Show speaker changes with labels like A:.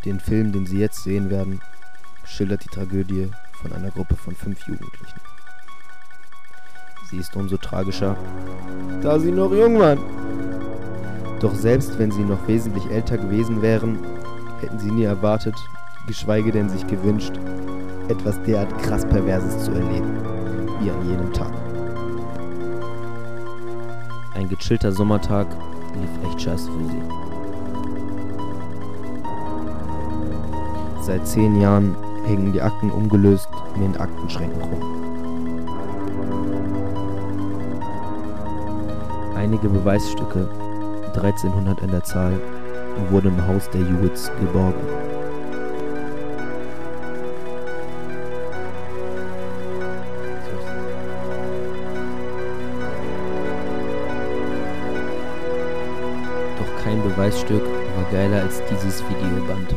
A: Den Film, den Sie jetzt sehen werden, schildert die Tragödie von einer Gruppe von 5 Jugendlichen. Sie ist umso tragischer, da sie noch jung waren. Doch selbst wenn sie noch wesentlich älter gewesen wären, hätten sie nie erwartet, geschweige denn sich gewünscht, etwas derart krass Perverses zu erleben, wie an jenem Tag. Ein gechillter Sommertag lief echt scheiße für sie. Seit 10 Jahren hängen die Akten ungelöst in den Aktenschränken rum. Einige Beweisstücke, 1300 an der Zahl, wurden im Haus der Hewitts geborgen. Doch kein Beweisstück war geiler als dieses Videoband.